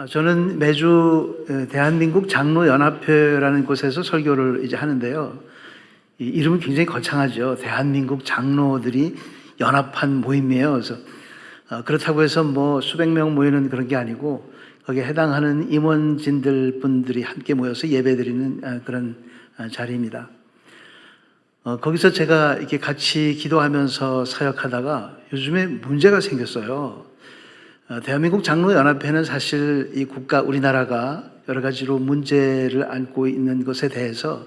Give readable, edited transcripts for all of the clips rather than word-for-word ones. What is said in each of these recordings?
저는 매주 대한민국 장로연합회라는 곳에서 설교를 이제 하는데요. 이 이름은 굉장히 거창하죠. 대한민국 장로들이 연합한 모임이에요. 그래서 그렇다고 해서 뭐 수백 명 모이는 그런 게 아니고 거기에 해당하는 임원진들 분들이 함께 모여서 예배드리는 그런 자리입니다. 거기서 제가 이렇게 같이 기도하면서 사역하다가 요즘에 문제가 생겼어요. 대한민국 장로연합회는 사실 이 국가, 우리나라가 여러 가지로 문제를 안고 있는 것에 대해서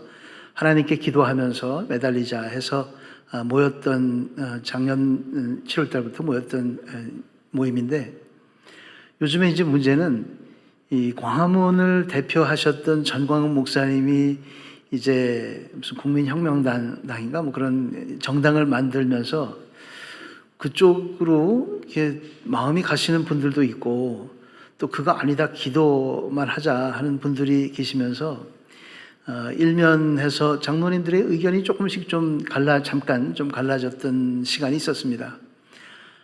하나님께 기도하면서 매달리자 해서 모였던 작년 7월 달부터 모였던 모임인데, 요즘에 이제 문제는 이 광화문을 대표하셨던 전광훈 목사님이 이제 무슨 국민혁명당인가 뭐 그런 정당을 만들면서 그쪽으로 이렇게 마음이 가시는 분들도 있고, 또 그거 아니다 기도만 하자 하는 분들이 계시면서 일면해서 장로님들의 의견이 조금씩 잠깐 갈라졌던 시간이 있었습니다.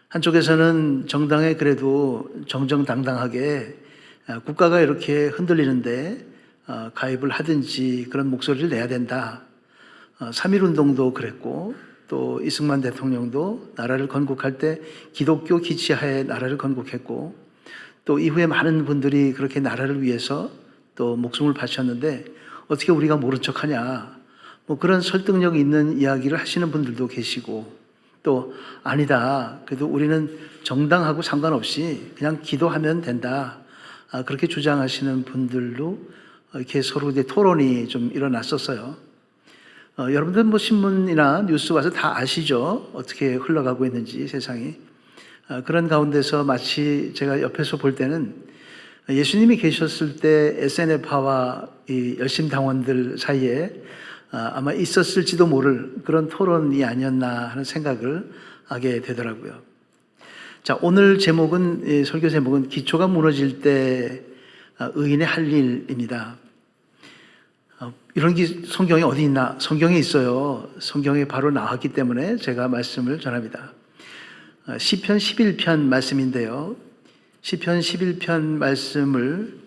한쪽에서는 정당에 그래도 정정당당하게 국가가 이렇게 흔들리는데 가입을 하든지 그런 목소리를 내야 된다. 3.1운동도 그랬고, 또 이승만 대통령도 나라를 건국할 때 기독교 기치하에 나라를 건국했고, 또 이후에 많은 분들이 그렇게 나라를 위해서 또 목숨을 바쳤는데 어떻게 우리가 모른 척하냐, 뭐 그런 설득력 있는 이야기를 하시는 분들도 계시고, 또 아니다, 그래도 우리는 정당하고 상관없이 그냥 기도하면 된다, 그렇게 주장하시는 분들도 이렇게 서로 이제 토론이 좀 일어났었어요. 여러분들 뭐 신문이나 뉴스 와서 다 아시죠? 어떻게 흘러가고 있는지 세상이. 그런 가운데서 마치 제가 옆에서 볼 때는 예수님이 계셨을 때 SNF파와 이 열심당원들 사이에 아마 있었을지도 모를 그런 토론이 아니었나 하는 생각을 하게 되더라고요. 자, 오늘 제목은, 설교 제목은 기초가 무너질 때 의인의 할 일입니다. 이런 게 성경에 어디 있나? 성경에 있어요. 성경에 바로 나왔기 때문에 제가 말씀을 전합니다. 시편 11편 말씀인데요. 시편 11편 말씀을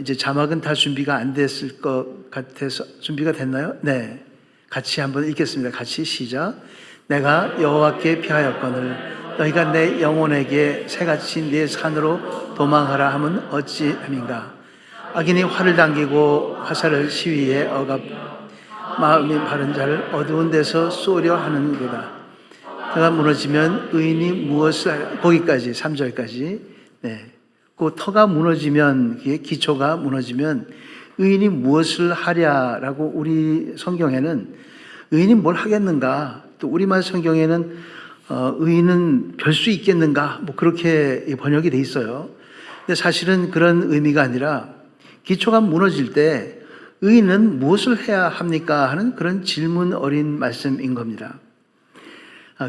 이제 자막은 다 준비가 안 됐을 것 같아서, 준비가 됐나요? 네. 같이 한번 읽겠습니다. 같이 시작. 내가 여호와께 피하였거늘 너희가 내 영혼에게 새같이 네 산으로 도망하라 함은 어찌함인가. 악인이 활을 당기고 화살을 시위에 억압 마음이 바른 자를 어두운 데서 쏘려 하는구나. 터가 무너지면 의인이 무엇을 하랴. 거기까지 3절까지. 네. 그 터가 무너지면, 기초가 무너지면 의인이 무엇을 하랴라고 우리 성경에는 의인이 뭘 하겠는가, 또 우리말 성경에는 의인은 별 수 있겠는가, 뭐 그렇게 번역이 돼 있어요. 근데 사실은 그런 의미가 아니라 기초가 무너질 때 의인은 무엇을 해야 합니까 하는 그런 질문 어린 말씀인 겁니다.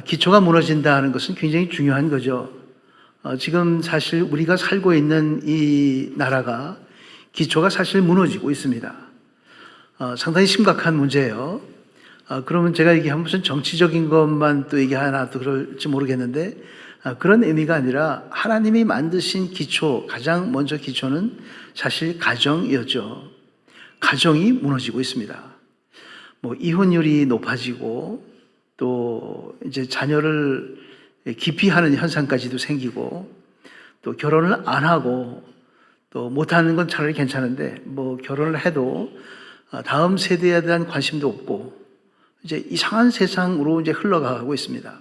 기초가 무너진다 하는 것은 굉장히 중요한 거죠. 지금 사실 우리가 살고 있는 이 나라가 기초가 사실 무너지고 있습니다. 상당히 심각한 문제예요. 그러면 제가 얘기하면 무슨 정치적인 것만 또 얘기하나 또 그럴지 모르겠는데, 그런 의미가 아니라 하나님이 만드신 기초, 가장 먼저 기초는 사실 가정이었죠. 가정이 무너지고 있습니다. 뭐 이혼율이 높아지고, 또 이제 자녀를 기피하는 현상까지도 생기고, 또 결혼을 안 하고, 또 못하는 건 차라리 괜찮은데 뭐 결혼을 해도 다음 세대에 대한 관심도 없고, 이제 이상한 세상으로 이제 흘러가고 있습니다.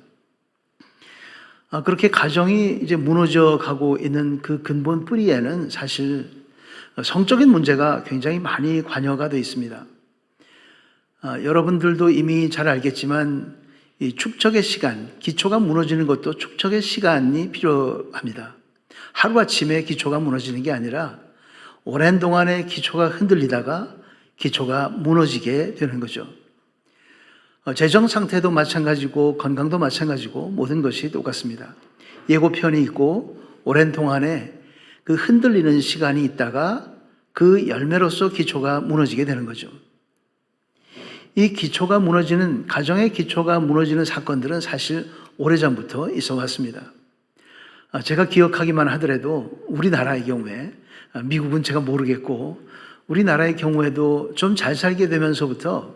그렇게 가정이 이제 무너져 가고 있는 그 근본 뿌리에는 사실 성적인 문제가 굉장히 많이 관여가 되어 있습니다. 여러분들도 이미 잘 알겠지만 이 축적의 시간, 기초가 무너지는 것도 축적의 시간이 필요합니다. 하루아침에 기초가 무너지는 게 아니라 오랜 동안의 기초가 흔들리다가 기초가 무너지게 되는 거죠. 재정 상태도 마찬가지고 건강도 마찬가지고 모든 것이 똑같습니다. 예고편이 있고 오랜 동안에 그 흔들리는 시간이 있다가 그 열매로서 기초가 무너지게 되는 거죠. 이 기초가 무너지는, 가정의 기초가 무너지는 사건들은 사실 오래전부터 있어 왔습니다. 제가 기억하기만 하더라도 우리나라의 경우에 미국은 제가 모르겠고 우리나라의 경우에도 좀 잘 살게 되면서부터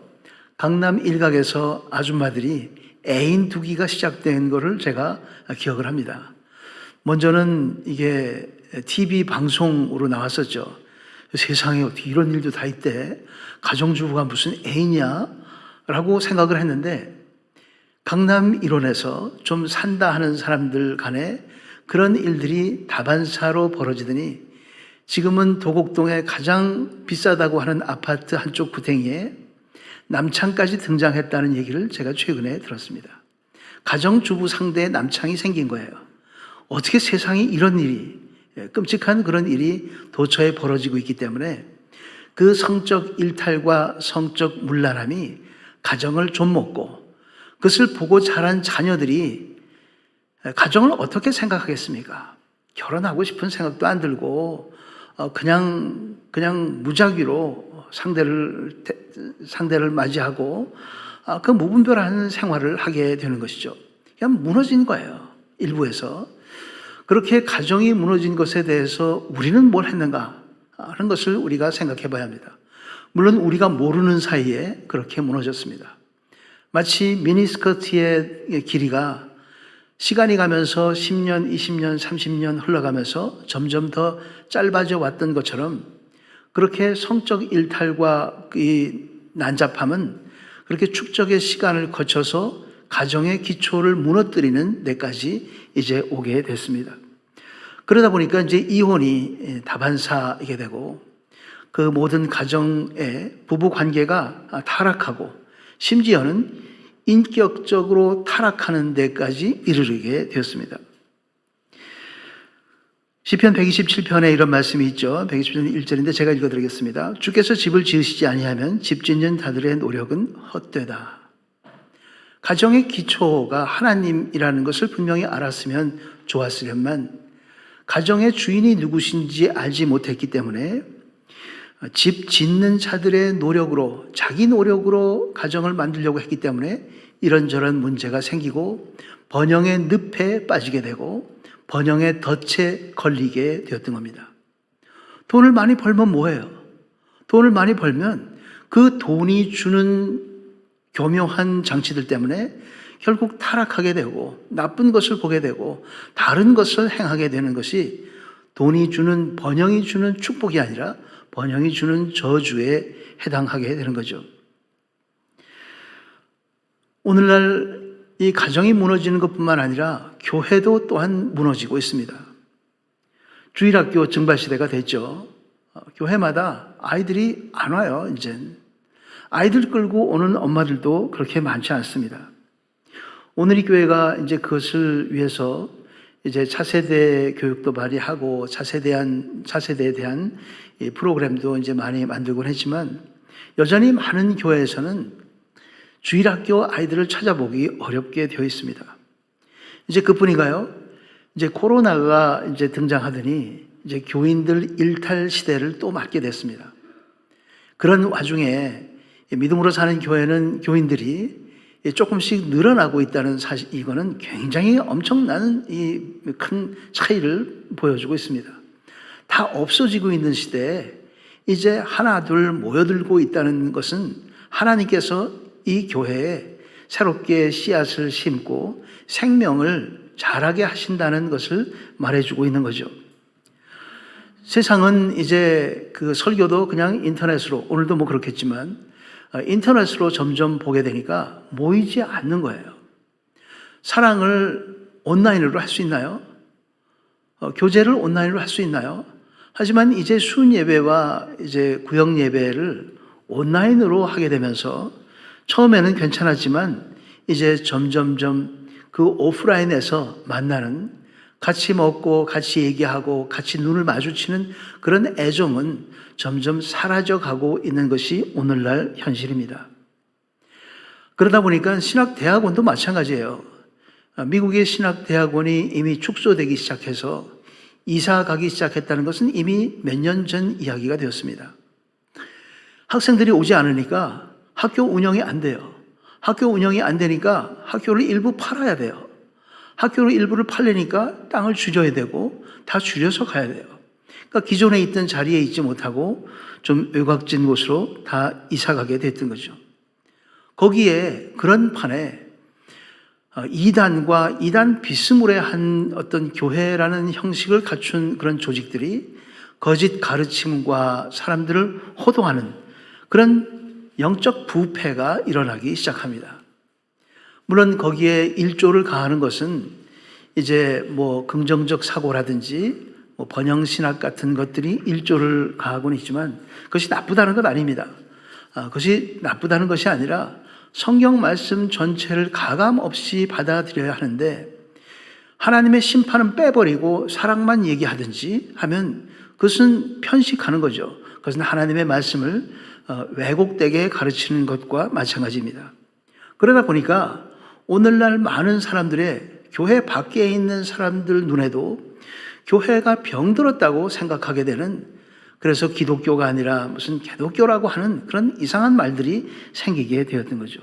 강남 일각에서 아줌마들이 애인 두기가 시작된 거를 제가 기억을 합니다. 먼저는 이게 TV 방송으로 나왔었죠. 세상에 어떻게 이런 일도 다 있대. 가정주부가 무슨 애인이야? 라고 생각을 했는데 강남 일원에서 좀 산다 하는 사람들 간에 그런 일들이 다반사로 벌어지더니 지금은 도곡동에 가장 비싸다고 하는 아파트 한쪽 구탱이에 남창까지 등장했다는 얘기를 제가 최근에 들었습니다. 가정주부 상대의 남창이 생긴 거예요. 어떻게 세상에 이런 일이, 끔찍한 그런 일이 도처에 벌어지고 있기 때문에 그 성적 일탈과 성적 문란함이 가정을 좀먹고 그것을 보고 자란 자녀들이 가정을 어떻게 생각하겠습니까? 결혼하고 싶은 생각도 안 들고 그냥 무작위로 상대를 맞이하고 그 무분별한 생활을 하게 되는 것이죠. 그냥 무너진 거예요. 일부에서. 그렇게 가정이 무너진 것에 대해서 우리는 뭘 했는가 하는 것을 우리가 생각해 봐야 합니다. 물론 우리가 모르는 사이에 그렇게 무너졌습니다. 마치 미니스커트의 길이가 시간이 가면서 10년, 20년, 30년 흘러가면서 점점 더 짧아져 왔던 것처럼 그렇게 성적 일탈과 이 난잡함은 그렇게 축적의 시간을 거쳐서 가정의 기초를 무너뜨리는 데까지 이제 오게 됐습니다. 그러다 보니까 이제 이혼이 다반사이게 되고 그 모든 가정의 부부 관계가 타락하고 심지어는 인격적으로 타락하는 데까지 이르게 되었습니다. 시편 127편에 이런 말씀이 있죠. 127편 1절인데 제가 읽어드리겠습니다. 주께서 집을 지으시지 아니하면 집 짓는 자들의 노력은 헛되다. 가정의 기초가 하나님이라는 것을 분명히 알았으면 좋았으련만 가정의 주인이 누구신지 알지 못했기 때문에 집 짓는 자들의 노력으로 자기 노력으로 가정을 만들려고 했기 때문에 이런저런 문제가 생기고 번영의 늪에 빠지게 되고 번영의 덫에 걸리게 되었던 겁니다. 돈을 많이 벌면 뭐예요? 돈을 많이 벌면 그 돈이 주는 교묘한 장치들 때문에 결국 타락하게 되고 나쁜 것을 보게 되고 다른 것을 행하게 되는 것이 돈이 주는 번영이 주는 축복이 아니라 번영이 주는 저주에 해당하게 되는 거죠. 오늘날 이 가정이 무너지는 것뿐만 아니라 교회도 또한 무너지고 있습니다. 주일학교 증발시대가 됐죠. 교회마다 아이들이 안 와요, 이젠. 아이들 끌고 오는 엄마들도 그렇게 많지 않습니다. 오늘 이 교회가 이제 그것을 위해서 이제 차세대 교육도 발휘하고 차세대에 대한 이 프로그램도 이제 많이 만들곤 했지만 여전히 많은 교회에서는 주일학교 아이들을 찾아보기 어렵게 되어 있습니다. 이제 그뿐인가요? 이제 코로나가 이제 등장하더니 이제 교인들 일탈 시대를 또 맞게 됐습니다. 그런 와중에 믿음으로 사는 교회는 교인들이 조금씩 늘어나고 있다는 사실, 이거는 굉장히 엄청난 이 큰 차이를 보여주고 있습니다. 다 없어지고 있는 시대에 이제 하나 둘 모여들고 있다는 것은 하나님께서 이 교회에 새롭게 씨앗을 심고 생명을 자라게 하신다는 것을 말해주고 있는 거죠. 세상은 이제 그 설교도 그냥 인터넷으로, 오늘도 뭐 그렇겠지만 인터넷으로 점점 보게 되니까 모이지 않는 거예요. 사랑을 온라인으로 할 수 있나요? 교제를 온라인으로 할 수 있나요? 하지만 이제 순예배와 이제 구역예배를 온라인으로 하게 되면서 처음에는 괜찮았지만 이제 점점점 그 오프라인에서 만나는 같이 먹고 같이 얘기하고 같이 눈을 마주치는 그런 애정은 점점 사라져가고 있는 것이 오늘날 현실입니다. 그러다 보니까 신학대학원도 마찬가지예요. 미국의 신학대학원이 이미 축소되기 시작해서 이사 가기 시작했다는 것은 이미 몇 년 전 이야기가 되었습니다. 학생들이 오지 않으니까 학교 운영이 안 돼요. 학교 운영이 안 되니까 학교를 일부 팔아야 돼요. 학교를 일부를 팔려니까 땅을 줄여야 되고 다 줄여서 가야 돼요. 그러니까 기존에 있던 자리에 있지 못하고 좀 외곽진 곳으로 다 이사가게 됐던 거죠. 거기에 그런 판에 이단과 이단 비스물의 한 어떤 교회라는 형식을 갖춘 그런 조직들이 거짓 가르침과 사람들을 호도하는 그런 영적 부패가 일어나기 시작합니다. 물론 거기에 일조를 가하는 것은 이제 뭐 긍정적 사고라든지 뭐 번영신학 같은 것들이 일조를 가하고는 있지만 그것이 나쁘다는 것 아닙니다. 그것이 나쁘다는 것이 아니라 성경 말씀 전체를 가감 없이 받아들여야 하는데 하나님의 심판은 빼버리고 사랑만 얘기하든지 하면 그것은 편식하는 거죠. 그것은 하나님의 말씀을 왜곡되게 가르치는 것과 마찬가지입니다. 그러다 보니까 오늘날 많은 사람들의 교회 밖에 있는 사람들 눈에도 교회가 병들었다고 생각하게 되는, 그래서 기독교가 아니라 무슨 개독교라고 하는 그런 이상한 말들이 생기게 되었던 거죠.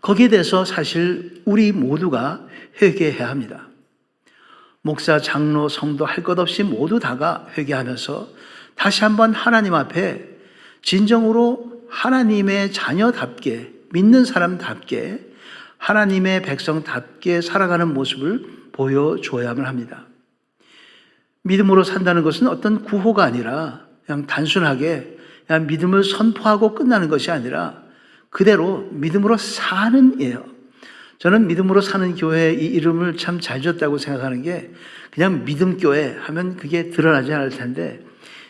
거기에 대해서 사실 우리 모두가 회개해야 합니다. 목사, 장로, 성도 할 것 없이 모두 다가 회개하면서 다시 한번 하나님 앞에 진정으로 하나님의 자녀답게, 믿는 사람답게, 하나님의 백성답게 살아가는 모습을 보여줘야만 합니다. 믿음으로 산다는 것은 어떤 구호가 아니라 그냥 단순하게 그냥 믿음을 선포하고 끝나는 것이 아니라 그대로 믿음으로 사는 이에요. 저는 믿음으로 사는 교회 이 이름을 참 잘 지었다고 생각하는 게 그냥 믿음교회 하면 그게 드러나지 않을 텐데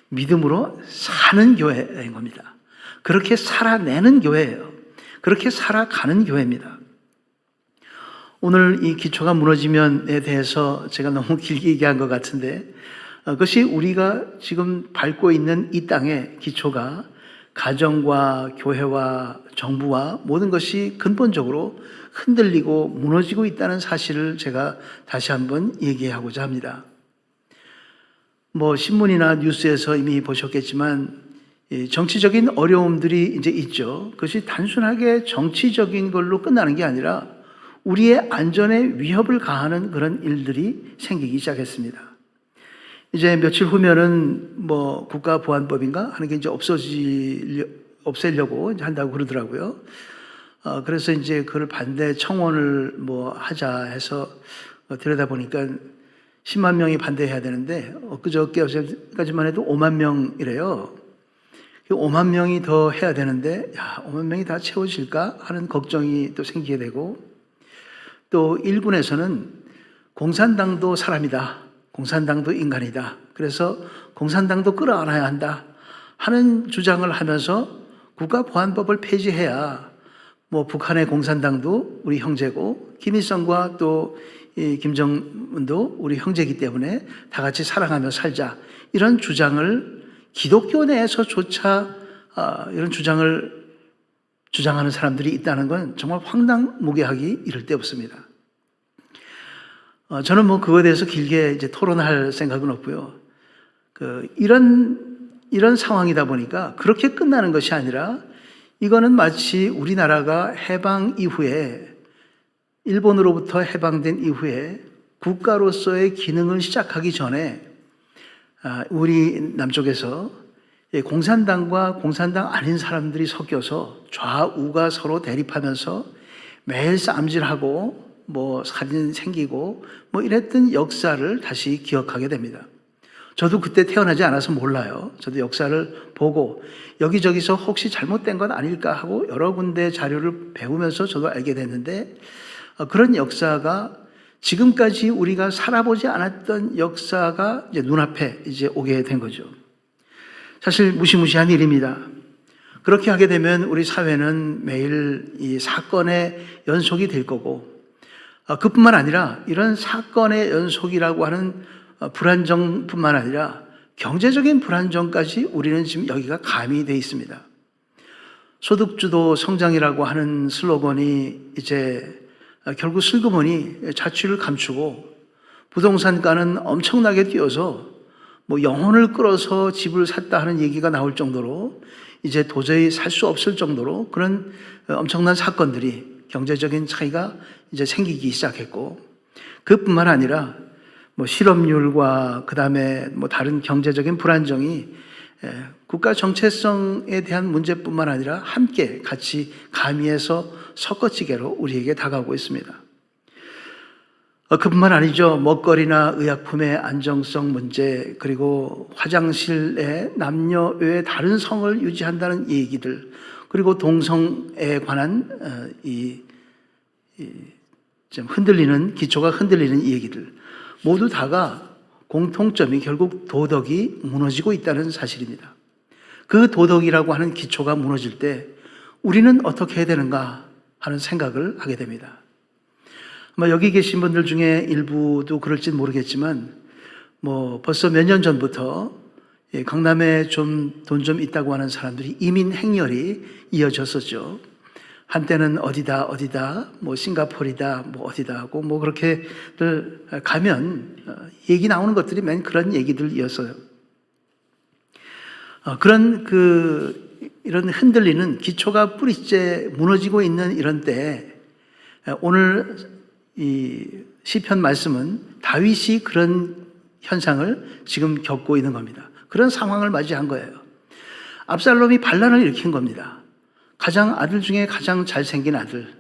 믿음으로 사는 교회인 겁니다. 그렇게 살아내는 교회예요. 그렇게 살아가는 교회입니다. 오늘 이 기초가 무너지면에 대해서 제가 너무 길게 얘기한 것 같은데 그것이 우리가 지금 밟고 있는 이 땅의 기초가 가정과 교회와 정부와 모든 것이 근본적으로 흔들리고 무너지고 있다는 사실을 제가 다시 한번 얘기하고자 합니다. 뭐 신문이나 뉴스에서 이미 보셨겠지만 정치적인 어려움들이 이제 있죠. 그것이 단순하게 정치적인 걸로 끝나는 게 아니라 우리의 안전에 위협을 가하는 그런 일들이 생기기 시작했습니다. 이제 며칠 후면은 뭐 국가보안법인가 하는 게 이제 없애려고 이제 한다고 그러더라고요. 그래서 이제 그걸 반대 청원을 뭐 하자 해서 들여다보니까 10만 명이 반대해야 되는데 엊그저께 어제까지만 해도 5만 명이래요. 5만 명이 더 해야 되는데 5만 명이 다 채워질까 하는 걱정이 또 생기게 되고, 또 일군에서는 공산당도 사람이다, 공산당도 인간이다, 그래서 공산당도 끌어안아야 한다 하는 주장을 하면서 국가보안법을 폐지해야 뭐 북한의 공산당도 우리 형제고 김일성과 또 김정은도 우리 형제이기 때문에 다 같이 사랑하며 살자, 이런 주장을 기독교 내에서조차 이런 주장을 주장하는 사람들이 있다는 건 정말 황당무계하기 이를 데 없습니다. 저는 뭐 그거에 대해서 길게 이제 토론할 생각은 없고요. 이런 상황이다 보니까 그렇게 끝나는 것이 아니라 이거는 마치 우리나라가 해방 이후에, 일본으로부터 해방된 이후에 국가로서의 기능을 시작하기 전에 우리 남쪽에서 공산당과 공산당 아닌 사람들이 섞여서 좌우가 서로 대립하면서 매일 싸움질하고 뭐 살인 생기고 뭐 이랬던 역사를 다시 기억하게 됩니다. 저도 그때 태어나지 않아서 몰라요. 저도 역사를 보고 여기저기서 혹시 잘못된 건 아닐까 하고 여러 군데 자료를 배우면서 저도 알게 됐는데, 그런 역사가 지금까지 우리가 살아보지 않았던 역사가 이제 눈앞에 이제 오게 된 거죠. 사실 무시무시한 일입니다. 그렇게 하게 되면 우리 사회는 매일 이 사건의 연속이 될 거고, 그뿐만 아니라 이런 사건의 연속이라고 하는 불안정뿐만 아니라 경제적인 불안정까지 우리는 지금 여기가 가미되어 있습니다. 소득주도 성장이라고 하는 슬로건이 이제 결국 슬그머니 자취를 감추고 부동산가는 엄청나게 뛰어서 뭐 영혼을 끌어서 집을 샀다 하는 얘기가 나올 정도로 이제 도저히 살 수 없을 정도로 그런 엄청난 사건들이, 경제적인 차이가 이제 생기기 시작했고, 그뿐만 아니라 뭐 실업률과 그다음에 뭐 다른 경제적인 불안정이 국가 정체성에 대한 문제뿐만 아니라 함께 같이 가미해서 섞어지게로 우리에게 다가오고 있습니다. 그뿐만 아니죠. 먹거리나 의약품의 안정성 문제, 그리고 화장실에 남녀의 다른 성을 유지한다는 얘기들, 그리고 동성에 관한 좀 기초가 흔들리는 이 얘기들, 모두 다가 공통점이 결국 도덕이 무너지고 있다는 사실입니다. 그 도덕이라고 하는 기초가 무너질 때 우리는 어떻게 해야 되는가 하는 생각을 하게 됩니다. 아마 여기 계신 분들 중에 일부도 그럴지는 모르겠지만 뭐 벌써 몇 년 전부터 강남에 좀 돈 좀 있다고 하는 사람들이 이민 행렬이 이어졌었죠. 한때는 어디다 뭐 싱가포르이다 뭐 어디다 하고 뭐 그렇게들 가면 얘기 나오는 것들이 맨 그런 얘기들이었어요. 그런 이런 흔들리는 기초가 뿌리째 무너지고 있는 이런 때 오늘 이 시편 말씀은 다윗이 그런 현상을 지금 겪고 있는 겁니다. 그런 상황을 맞이한 거예요. 압살롬이 반란을 일으킨 겁니다. 아들 중에 가장 잘생긴 아들,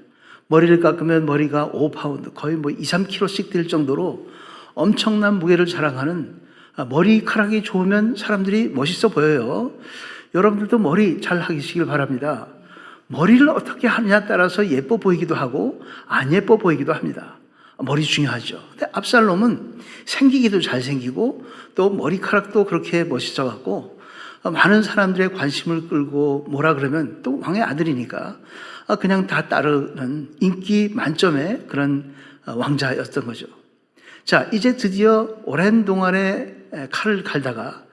머리를 깎으면 머리가 5파운드, 거의 뭐 2, 3kg씩 될 정도로 엄청난 무게를 자랑하는, 머리카락이 좋으면 사람들이 멋있어 보여요. 여러분들도 머리 잘 하시길 바랍니다. 머리를 어떻게 하느냐에 따라서 예뻐 보이기도 하고 안 예뻐 보이기도 합니다. 머리 중요하죠. 근데 압살롬은 생기기도 잘생기고 또 머리카락도 그렇게 멋있어 갖고 많은 사람들의 관심을 끌고 뭐라 그러면 또 왕의 아들이니까 그냥 다 따르는 인기 만점의 그런 왕자였던 거죠. 자, 이제 드디어 오랜 동안에 칼을 갈다가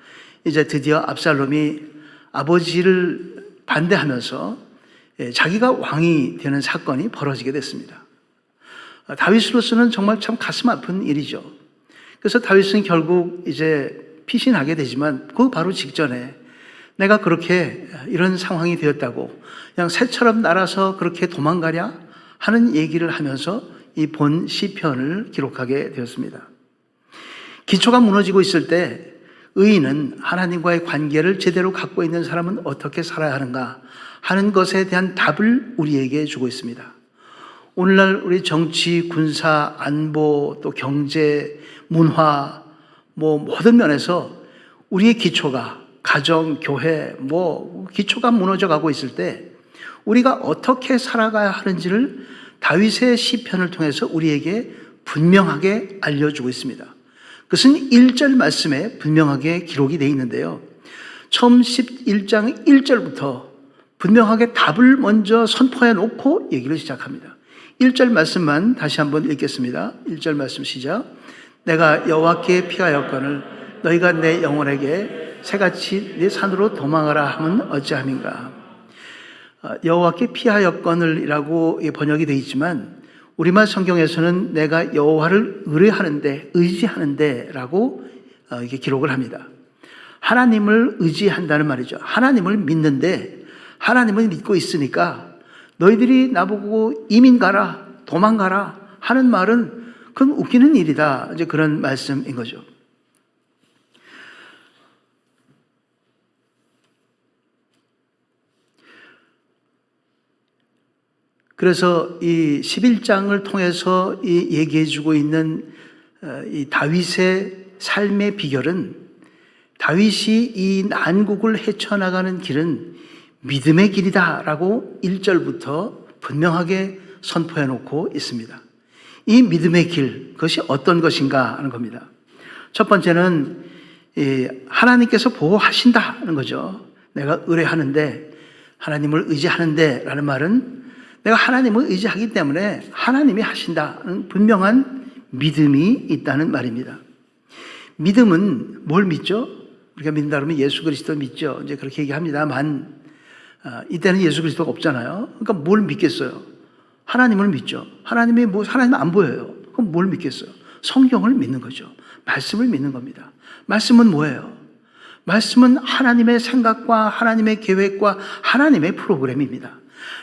이제 드디어 압살롬이 아버지를 반대하면서 자기가 왕이 되는 사건이 벌어지게 됐습니다. 다윗으로서는 정말 참 가슴 아픈 일이죠. 그래서 다윗은 결국 이제 피신하게 되지만 그 바로 직전에 내가 그렇게 이런 상황이 되었다고 그냥 새처럼 날아서 그렇게 도망가랴 하는 얘기를 하면서 이 본 시편을 기록하게 되었습니다. 기초가 무너지고 있을 때 의인은 하나님과의 관계를 제대로 갖고 있는 사람은 어떻게 살아야 하는가 하는 것에 대한 답을 우리에게 주고 있습니다. 오늘날 우리 정치, 군사, 안보, 또 경제, 문화, 뭐 모든 면에서 우리의 기초가 가정, 교회, 뭐 기초가 무너져 가고 있을 때 우리가 어떻게 살아가야 하는지를 다윗의 시편을 통해서 우리에게 분명하게 알려주고 있습니다. 그것은 1절 말씀에 분명하게 기록이 되어 있는데요. 처음 11장 1절부터 분명하게 답을 먼저 선포해 놓고 얘기를 시작합니다. 1절 말씀만 다시 한번 읽겠습니다. 1절 말씀 시작. 내가 여호와께 피하였거늘 너희가 내 영혼에게 새같이 내 산으로 도망하라 하면 어찌함인가. 여호와께 피하였거늘이라고 번역이 되어 있지만 우리말 성경에서는 내가 여호와를 의지하는데 라고 이렇게 기록을 합니다. 하나님을 의지한다는 말이죠. 하나님을 믿는데 하나님을 믿고 있으니까 너희들이 나보고 이민 가라, 도망가라 하는 말은 그건 웃기는 일이다. 이제 그런 말씀인 거죠. 그래서 이 11장을 통해서 얘기해 주고 있는 이 다윗의 삶의 비결은 다윗이 이 난국을 헤쳐나가는 길은 믿음의 길이다라고 1절부터 분명하게 선포해 놓고 있습니다. 이 믿음의 길, 그것이 어떤 것인가 하는 겁니다. 첫 번째는 하나님께서 보호하신다는 거죠. 내가 의뢰하는데, 하나님을 의지하는데 라는 말은 내가 하나님을 의지하기 때문에 하나님이 하신다는 분명한 믿음이 있다는 말입니다. 믿음은 뭘 믿죠? 우리가 믿는다 그러면 예수 그리스도 믿죠. 이제 그렇게 얘기합니다만 이때는 예수 그리스도가 없잖아요. 그러니까 뭘 믿겠어요? 하나님을 믿죠. 하나님 안 보여요. 그럼 뭘 믿겠어요? 성경을 믿는 거죠. 말씀을 믿는 겁니다. 말씀은 뭐예요? 말씀은 하나님의 생각과 하나님의 계획과 하나님의 프로그램입니다.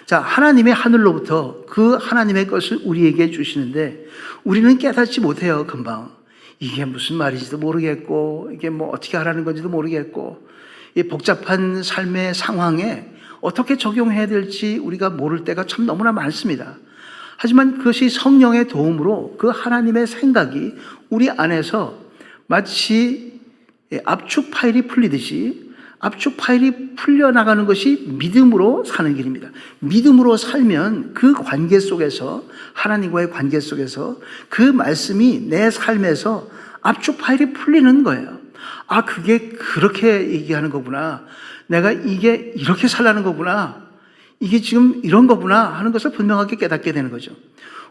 자, 하나님의 하늘로부터 그 하나님의 것을 우리에게 주시는데 우리는 깨닫지 못해요, 금방. 이게 무슨 말인지도 모르겠고 이게 뭐 어떻게 하라는 건지도 모르겠고 이 복잡한 삶의 상황에 어떻게 적용해야 될지 우리가 모를 때가 참 너무나 많습니다. 하지만 그것이 성령의 도움으로 그 하나님의 생각이 우리 안에서 마치 압축 파일이 풀리듯이 압축 파일이 풀려나가는 것이 믿음으로 사는 길입니다. 믿음으로 살면 그 관계 속에서, 하나님과의 관계 속에서 그 말씀이 내 삶에서 압축 파일이 풀리는 거예요. 아, 그게 그렇게 얘기하는 거구나. 내가 이게 이렇게 살라는 거구나. 이게 지금 이런 거구나 하는 것을 분명하게 깨닫게 되는 거죠.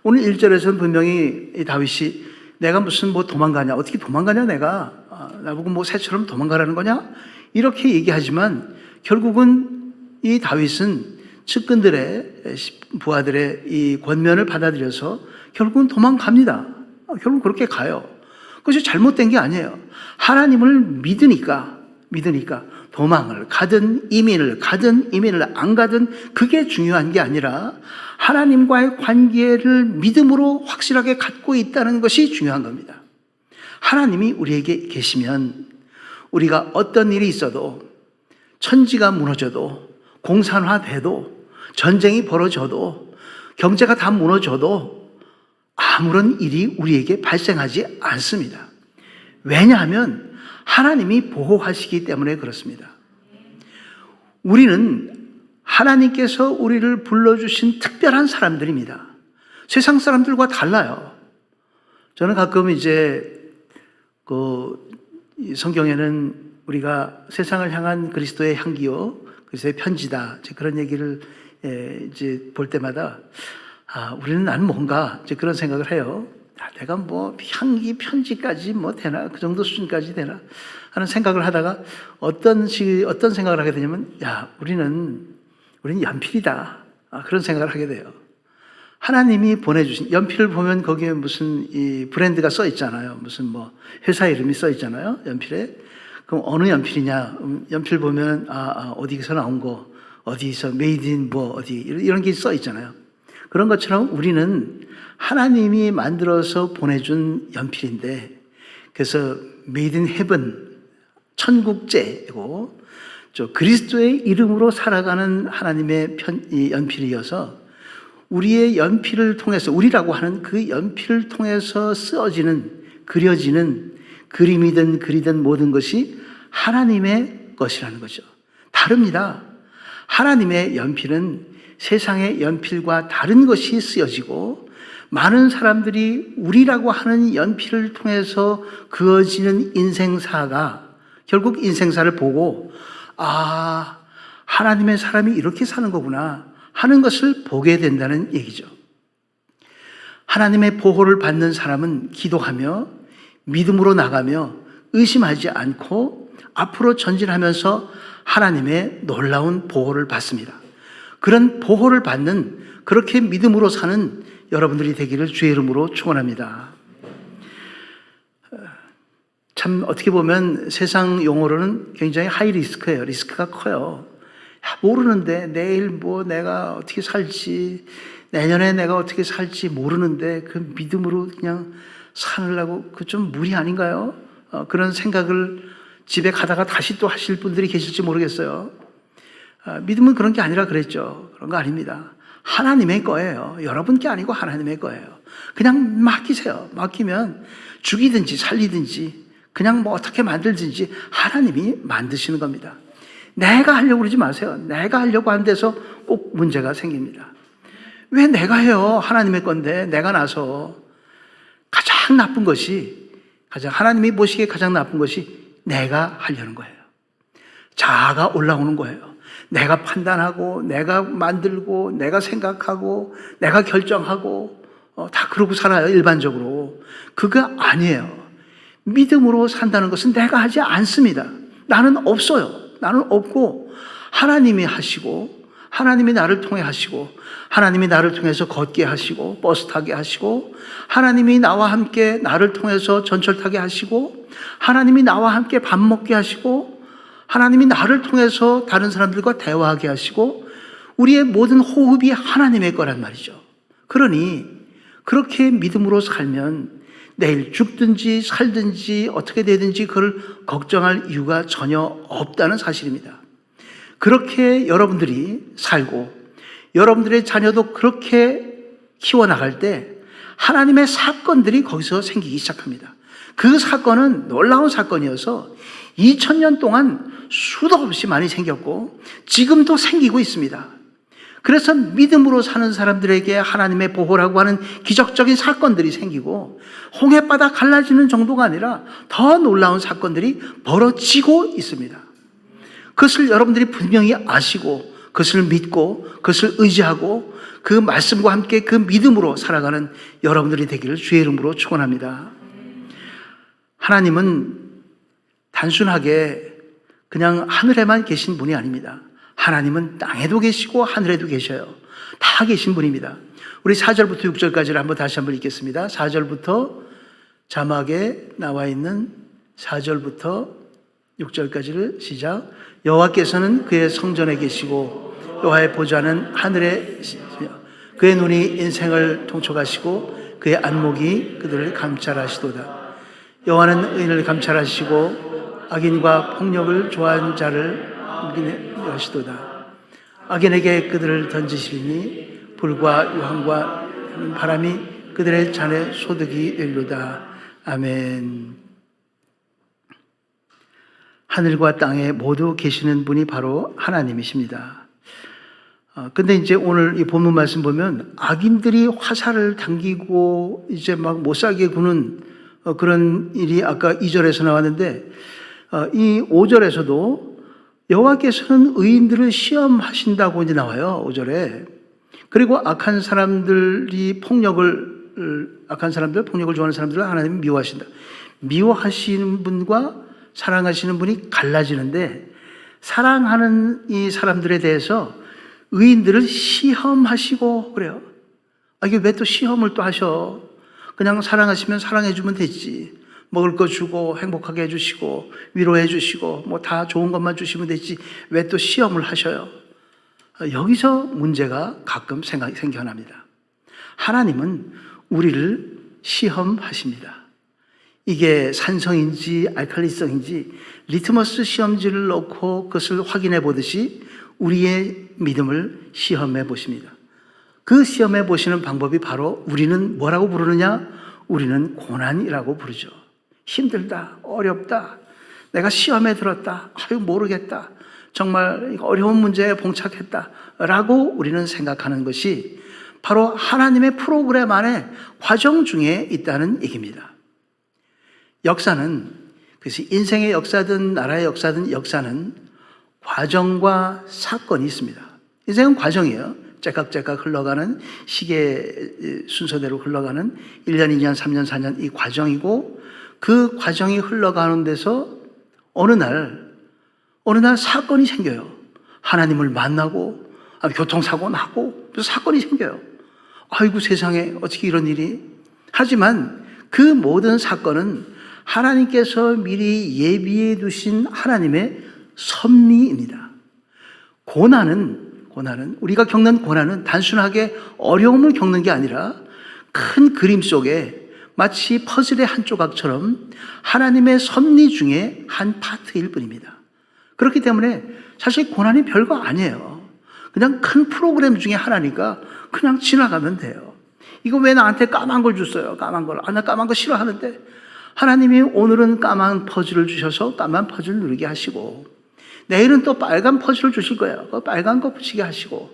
오늘 1절에서는 분명히 다윗이 내가 무슨 뭐 도망가냐, 어떻게 도망가냐 내가, 나보고 뭐 새처럼 도망가라는 거냐, 이렇게 얘기하지만 결국은 이 다윗은 측근들의, 부하들의 이 권면을 받아들여서 결국은 도망갑니다. 결국 그렇게 가요. 그것이 잘못된 게 아니에요. 하나님을 믿으니까 도망을 가든 이민을 안 가든 그게 중요한 게 아니라 하나님과의 관계를 믿음으로 확실하게 갖고 있다는 것이 중요한 겁니다. 하나님이 우리에게 계시면 우리가 어떤 일이 있어도, 천지가 무너져도, 공산화돼도, 전쟁이 벌어져도, 경제가 다 무너져도 아무런 일이 우리에게 발생하지 않습니다. 왜냐하면 하나님이 보호하시기 때문에 그렇습니다. 우리는 하나님께서 우리를 불러주신 특별한 사람들입니다. 세상 사람들과 달라요. 저는 가끔 성경에는 우리가 세상을 향한 그리스도의 향기요, 그리스도의 편지다, 그런 얘기를 볼 때마다 우리는 나는 뭔가 그런 생각을 해요. 내가 뭐 향기 편지까지 뭐 되나, 그 정도 수준까지 되나 하는 생각을 하다가 어떤 생각을 하게 되냐면, 우리는 연필이다, 그런 생각을 하게 돼요. 하나님이 보내주신 연필을 보면 거기에 무슨 이 브랜드가 써 있잖아요. 무슨 뭐 회사 이름이 써 있잖아요, 연필에. 그럼 어느 연필이냐? 연필 보면 어디서 나온 거, 어디서 메이드 인 뭐 어디 이런 게 써 있잖아요. 그런 것처럼 우리는 하나님이 만들어서 보내준 연필인데, 그래서 메이드 인 헤븐, 천국제고 그리스도의 이름으로 살아가는 하나님의 이 연필이어서 우리의 연필을 통해서, 우리라고 하는 그 연필을 통해서 쓰어지는, 그려지는 그림이든 글이든 모든 것이 하나님의 것이라는 거죠. 다릅니다. 하나님의 연필은 세상의 연필과 다른 것이 쓰여지고, 많은 사람들이 우리라고 하는 연필을 통해서 그어지는 인생사가 결국 인생사를 보고 하나님의 사람이 이렇게 사는 거구나 하는 것을 보게 된다는 얘기죠. 하나님의 보호를 받는 사람은 기도하며 믿음으로 나가며 의심하지 않고 앞으로 전진하면서 하나님의 놀라운 보호를 받습니다. 그런 보호를 받는, 그렇게 믿음으로 사는 여러분들이 되기를 주의 이름으로 축원합니다. 참 어떻게 보면 세상 용어로는 굉장히 하이 리스크예요. 리스크가 커요. 모르는데 내일 뭐 내가 어떻게 살지, 내년에 내가 어떻게 살지 모르는데 그 믿음으로 그냥 살려고, 그 좀 무리 아닌가요? 그런 생각을 집에 가다가 다시 또 하실 분들이 계실지 모르겠어요. 믿음은 그런 게 아니라 그랬죠. 그런 거 아닙니다. 하나님의 거예요. 여러분 게 아니고 하나님의 거예요. 그냥 맡기세요. 맡기면 죽이든지 살리든지 그냥 뭐 어떻게 만들든지 하나님이 만드시는 겁니다. 내가 하려고 그러지 마세요. 내가 하려고 하는 데서 꼭 문제가 생깁니다. 왜 내가 해요? 하나님의 건데 내가 나서. 가장 나쁜 것이, 하나님이 보시기에 가장 나쁜 것이 내가 하려는 거예요. 자아가 올라오는 거예요. 내가 판단하고, 내가 만들고, 내가 생각하고, 내가 결정하고, 다 그러고 살아요, 일반적으로. 그거 아니에요. 믿음으로 산다는 것은 내가 하지 않습니다. 나는 없어요. 나는 없고, 하나님이 하시고, 하나님이 나를 통해 하시고, 하나님이 나를 통해서 걷게 하시고, 버스 타게 하시고, 하나님이 나와 함께 나를 통해서 전철 타게 하시고, 하나님이 나와 함께 밥 먹게 하시고, 하나님이 나를 통해서 다른 사람들과 대화하게 하시고, 우리의 모든 호흡이 하나님의 거란 말이죠. 그러니 그렇게 믿음으로 살면 내일 죽든지 살든지 어떻게 되든지 그걸 걱정할 이유가 전혀 없다는 사실입니다. 그렇게 여러분들이 살고 여러분들의 자녀도 그렇게 키워나갈 때 하나님의 사건들이 거기서 생기기 시작합니다. 그 사건은 놀라운 사건이어서 2000년 동안 수도 없이 많이 생겼고 지금도 생기고 있습니다. 그래서 믿음으로 사는 사람들에게 하나님의 보호라고 하는 기적적인 사건들이 생기고 홍해바다 갈라지는 정도가 아니라 더 놀라운 사건들이 벌어지고 있습니다. 그것을 여러분들이 분명히 아시고 그것을 믿고 그것을 의지하고 그 말씀과 함께 그 믿음으로 살아가는 여러분들이 되기를 주의 이름으로 축원합니다. 하나님은 단순하게 그냥 하늘에만 계신 분이 아닙니다. 하나님은 땅에도 계시고 하늘에도 계셔요. 다 계신 분입니다. 우리 4절부터 6절까지를 한번 다시 한번 읽겠습니다. 4절부터 자막에 나와 있는 4절부터 6절까지를 시작. 여호와께서는 그의 성전에 계시고 여호와의 보좌는 하늘에 계시며 그의 눈이 인생을 통촉하시고 그의 안목이 그들을 감찰하시도다. 여호와는 의인을 감찰하시고 악인과 폭력을 좋아하는 자를 하시도다. 악인에게 그들을 던지시리니 불과 유황과 바람이 그들의 잔에 소득이 되리로다. 아멘. 하늘과 땅에 모두 계시는 분이 바로 하나님이십니다. 근데 이제 오늘 이 본문 말씀 보면 악인들이 화살을 당기고 이제 막 못살게 구는 그런 일이 아까 2절에서 나왔는데 이 5절에서도 여호와께서는 의인들을 시험하신다고 이제 나와요. 5절에. 그리고 악한 사람들이 폭력을 좋아하는 사람들을 하나님이 미워하신다. 미워하시는 분과 사랑하시는 분이 갈라지는데 사랑하는 이 사람들에 대해서 의인들을 시험하시고 그래요. 이게 왜 또 시험을 또 하셔? 그냥 사랑하시면 사랑해주면 되지. 먹을 거 주고 행복하게 해주시고 위로해 주시고 뭐 다 좋은 것만 주시면 되지. 왜 또 시험을 하셔요? 여기서 문제가 가끔 생겨납니다. 하나님은 우리를 시험하십니다. 이게 산성인지 알칼리성인지 리트머스 시험지를 넣고 그것을 확인해 보듯이 우리의 믿음을 시험해 보십니다. 그 시험해 보시는 방법이 바로 우리는 뭐라고 부르느냐? 우리는 고난이라고 부르죠. 힘들다, 어렵다, 내가 시험에 들었다, 모르겠다, 정말 어려운 문제에 봉착했다 라고 우리는 생각하는 것이 바로 하나님의 프로그램 안에 과정 중에 있다는 얘기입니다. 역사는, 그래서 인생의 역사든 나라의 역사는 과정과 사건이 있습니다. 인생은 과정이에요. 째깍째깍 흘러가는 시계 순서대로 흘러가는 1년, 2년, 3년, 4년 이 과정이고 그 과정이 흘러가는 데서 어느 날 사건이 생겨요. 하나님을 만나고 교통사고 나고 사건이 생겨요. 아이고 세상에 어떻게 이런 일이. 하지만 그 모든 사건은 하나님께서 미리 예비해 두신 하나님의 섭리입니다. 고난은 우리가 겪는 고난은 단순하게 어려움을 겪는 게 아니라 큰 그림 속에 마치 퍼즐의 한 조각처럼 하나님의 섭리 중에 한 파트일 뿐입니다. 그렇기 때문에 사실 고난이 별거 아니에요. 그냥 큰 프로그램 중에 하나니까 그냥 지나가면 돼요. 이거 왜 나한테 까만 걸 줬어요? 까만 걸. 나 까만 거 싫어하는데. 하나님이 오늘은 까만 퍼즐을 주셔서 까만 퍼즐 누르게 하시고 내일은 또 빨간 퍼즐을 주실 거예요. 그 빨간 거 붙이게 하시고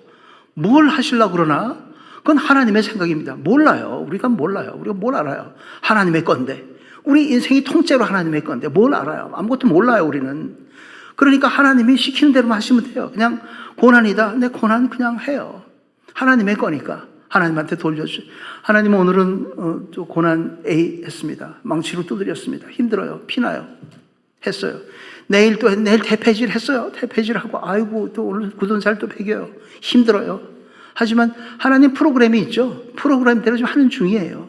뭘 하시려고 그러나 그건 하나님의 생각입니다. 몰라요. 우리가 몰라요. 우리가 뭘 알아요? 하나님의 건데. 우리 인생이 통째로 하나님의 건데 뭘 알아요? 아무것도 몰라요, 우리는. 그러니까 하나님이 시키는 대로만 하시면 돼요. 그냥 고난이다. 내 고난 그냥 해요. 하나님의 거니까. 하나님한테 돌려주세요. 하나님 오늘은 또 고난 A 했습니다. 망치로 두드렸습니다. 힘들어요. 피나요. 했어요. 내일 대패질 했어요. 대패질하고 아이고 또 오늘 굳은 살 또 배겨요. 힘들어요. 하지만 하나님 프로그램이 있죠. 프로그램대로 좀 하는 중이에요.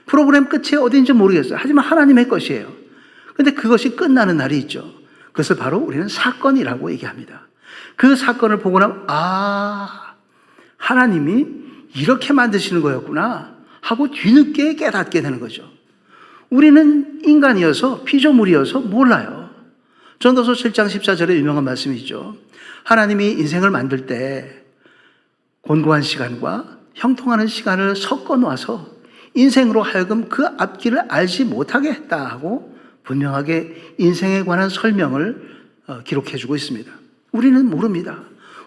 프로그램 끝이 어딘지 모르겠어요. 하지만 하나님의 것이에요. 근데 그것이 끝나는 날이 있죠. 그것을 바로 우리는 사건이라고 얘기합니다. 그 사건을 보고 나면 하나님이 이렇게 만드시는 거였구나 하고 뒤늦게 깨닫게 되는 거죠. 우리는 인간이어서 피조물이어서 몰라요. 전도서 7장 14절에 유명한 말씀이죠. 하나님이 인생을 만들 때 곤고한 시간과 형통하는 시간을 섞어 놓아서 인생으로 하여금 그 앞길을 알지 못하게 했다 하고 분명하게 인생에 관한 설명을 기록해 주고 있습니다. 우리는 모릅니다.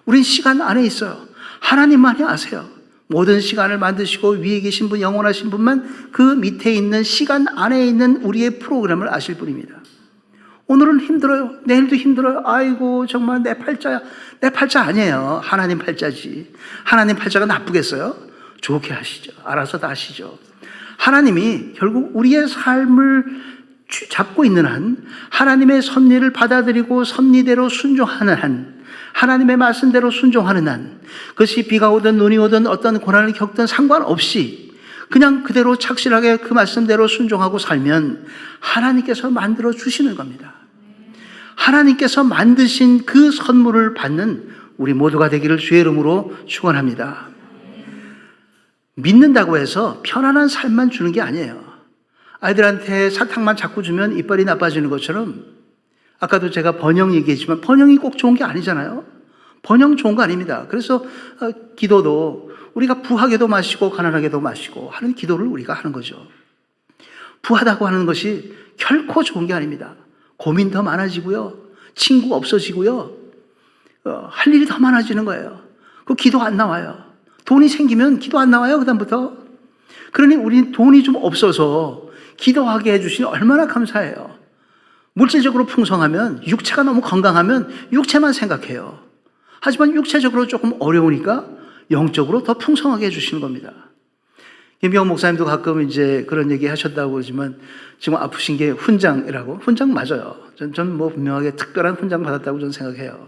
우린 시간 안에 있어요. 하나님만이 아세요. 모든 시간을 만드시고 위에 계신 분, 영원하신 분만 그 밑에 있는 시간 안에 있는 우리의 프로그램을 아실 분입니다. 오늘은 힘들어요. 내일도 힘들어요. 아이고 정말 내 팔자야. 내 팔자 아니에요. 하나님 팔자지. 하나님 팔자가 나쁘겠어요? 좋게 하시죠. 알아서 다 하시죠. 하나님이 결국 우리의 삶을 잡고 있는 한, 하나님의 섭리를 받아들이고 섭리대로 순종하는 한, 하나님의 말씀대로 순종하는 한, 그것이 비가 오든 눈이 오든 어떤 고난을 겪든 상관없이 그냥 그대로 착실하게 그 말씀대로 순종하고 살면 하나님께서 만들어 주시는 겁니다. 하나님께서 만드신 그 선물을 받는 우리 모두가 되기를 주의 이름으로 축원합니다. 믿는다고 해서 편안한 삶만 주는 게 아니에요. 아이들한테 사탕만 자꾸 주면 이빨이 나빠지는 것처럼, 아까도 제가 번영 얘기했지만 번영이 꼭 좋은 게 아니잖아요. 번영 좋은 거 아닙니다. 그래서 기도도 우리가 부하게도 마시고 가난하게도 마시고 하는 기도를 우리가 하는 거죠. 부하다고 하는 것이 결코 좋은 게 아닙니다. 고민 더 많아지고요. 친구 없어지고요. 할 일이 더 많아지는 거예요. 그 기도 안 나와요. 돈이 생기면 기도 안 나와요, 그다음부터. 그러니 우리 돈이 좀 없어서 기도하게 해주시니 얼마나 감사해요. 물질적으로 풍성하면, 육체가 너무 건강하면 육체만 생각해요. 하지만 육체적으로 조금 어려우니까 영적으로 더 풍성하게 해주시는 겁니다. 김병 목사님도 가끔 이제 그런 얘기 하셨다고 그러지만 지금 아프신 게 훈장이라고. 훈장 맞아요. 전 뭐 분명하게 특별한 훈장 받았다고 저는 생각해요.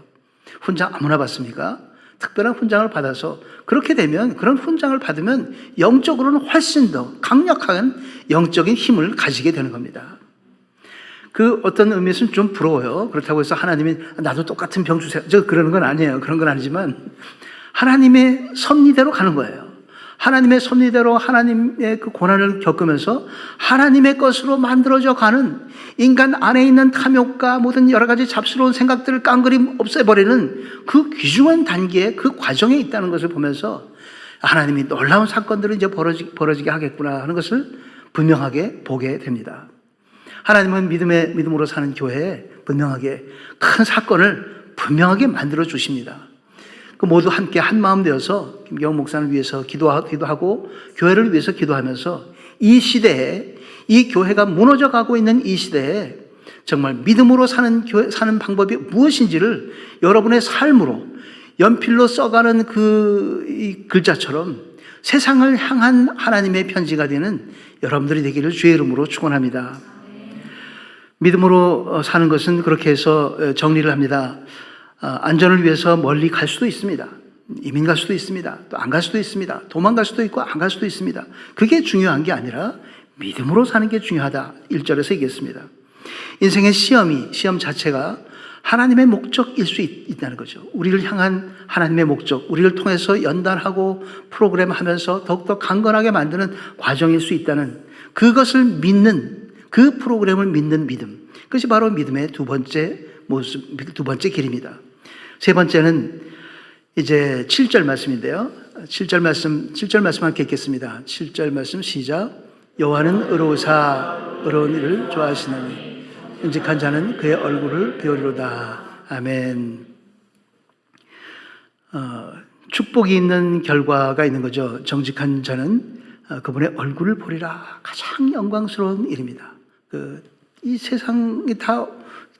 훈장 아무나 받습니까? 특별한 훈장을 받아서 그렇게 되면, 그런 훈장을 받으면 영적으로는 훨씬 더 강력한 영적인 힘을 가지게 되는 겁니다. 그 어떤 의미에서는 좀 부러워요. 그렇다고 해서 하나님이 나도 똑같은 병 주세요. 저 그러는 건 아니에요. 그런 건 아니지만 하나님의 섭리대로 가는 거예요. 하나님의 섭리대로 하나님의 그 고난을 겪으면서 하나님의 것으로 만들어져 가는, 인간 안에 있는 탐욕과 모든 여러 가지 잡스러운 생각들을 깡그리 없애버리는 그 귀중한 단계에, 그 과정에 있다는 것을 보면서 하나님이 놀라운 사건들을 이제 벌어지게 하겠구나 하는 것을 분명하게 보게 됩니다. 하나님은 믿음으로 사는 교회에 분명하게 큰 사건을 분명하게 만들어 주십니다. 그 모두 함께 한 마음 되어서 김경훈 목사를 위해서 기도하고 교회를 위해서 기도하면서 이 시대에, 이 교회가 무너져 가고 있는 이 시대에 정말 믿음으로 사는 방법이 무엇인지를 여러분의 삶으로 연필로 써가는 이 글자처럼 세상을 향한 하나님의 편지가 되는 여러분들이 되기를 주의 이름으로 축원합니다. 믿음으로 사는 것은 그렇게 해서 정리를 합니다. 안전을 위해서 멀리 갈 수도 있습니다. 이민 갈 수도 있습니다. 또 안 갈 수도 있습니다. 도망갈 수도 있고 안 갈 수도 있습니다. 그게 중요한 게 아니라 믿음으로 사는 게 중요하다. 1절에서 얘기했습니다. 인생의 시험 자체가 하나님의 목적일 수 있다는 거죠. 우리를 향한 하나님의 목적, 우리를 통해서 연단하고 프로그램하면서 더욱더 강건하게 만드는 과정일 수 있다는, 그것을 믿는, 그 프로그램을 믿는 믿음. 그것이 바로 믿음의 두 번째 모습, 두 번째 길입니다. 세 번째는 이제 7절 말씀인데요. 7절 말씀 함께 읽겠습니다. 7절 말씀 시작. 여호와는 의로우사 의로운 일을 좋아하시나니 정직한 자는 그의 얼굴을 배우리로다. 아멘. 축복이 있는 결과가 있는 거죠. 정직한 자는 그분의 얼굴을 보리라. 가장 영광스러운 일입니다. 이 세상이 다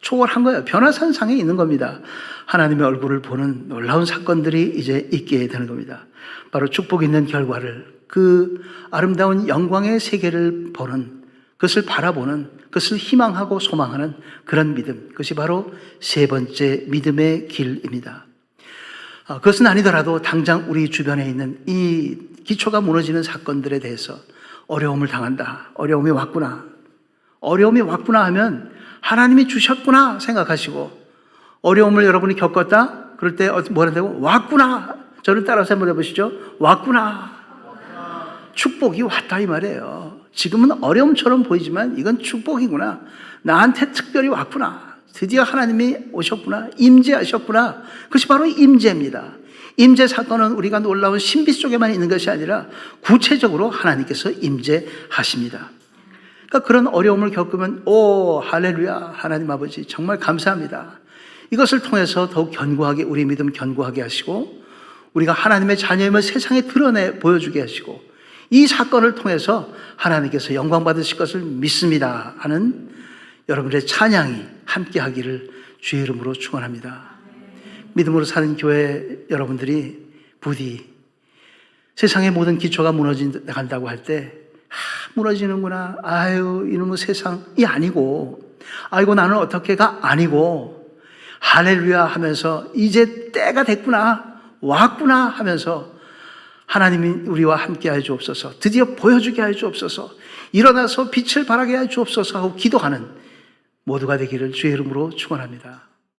초월한 거예요. 변화산상에 있는 겁니다. 하나님의 얼굴을 보는 놀라운 사건들이 이제 있게 되는 겁니다. 바로 축복 있는 결과를, 그 아름다운 영광의 세계를 보는, 그것을 바라보는, 그것을 희망하고 소망하는 그런 믿음. 그것이 바로 세 번째 믿음의 길입니다. 그것은 아니더라도 당장 우리 주변에 있는 이 기초가 무너지는 사건들에 대해서 어려움을 당한다. 어려움이 왔구나. 어려움이 왔구나 하면 하나님이 주셨구나 생각하시고, 어려움을 여러분이 겪었다? 그럴 때 뭐라 된다고? 왔구나. 저를 따라서 한번 해보시죠. 왔구나. 축복이 왔다 이 말이에요. 지금은 어려움처럼 보이지만 이건 축복이구나. 나한테 특별히 왔구나. 드디어 하나님이 오셨구나. 임재하셨구나. 그것이 바로 임재입니다. 임재 사건은 우리가 놀라운 신비 속에만 있는 것이 아니라 구체적으로 하나님께서 임재하십니다. 그러니까 그런 어려움을 겪으면 오 할렐루야 하나님 아버지 정말 감사합니다. 이것을 통해서 더욱 견고하게 우리 믿음 견고하게 하시고 우리가 하나님의 자녀임을 세상에 드러내 보여주게 하시고 이 사건을 통해서 하나님께서 영광 받으실 것을 믿습니다 하는 여러분의 찬양이 함께 하기를 주의 이름으로 축원합니다. 믿음으로 사는 교회 여러분들이 부디 세상의 모든 기초가 무너진다고 할 때 무너지는구나. 아유 이놈의 세상이 아니고 아이고 나는 어떻게가 아니고 할렐루야 하면서 이제 때가 됐구나 왔구나 하면서 하나님이 우리와 함께 하여 주옵소서. 드디어 보여주게 하여 주옵소서. 일어나서 빛을 발하게 하여 주옵소서 하고 기도하는 모두가 되기를 주의 이름으로 축원합니다.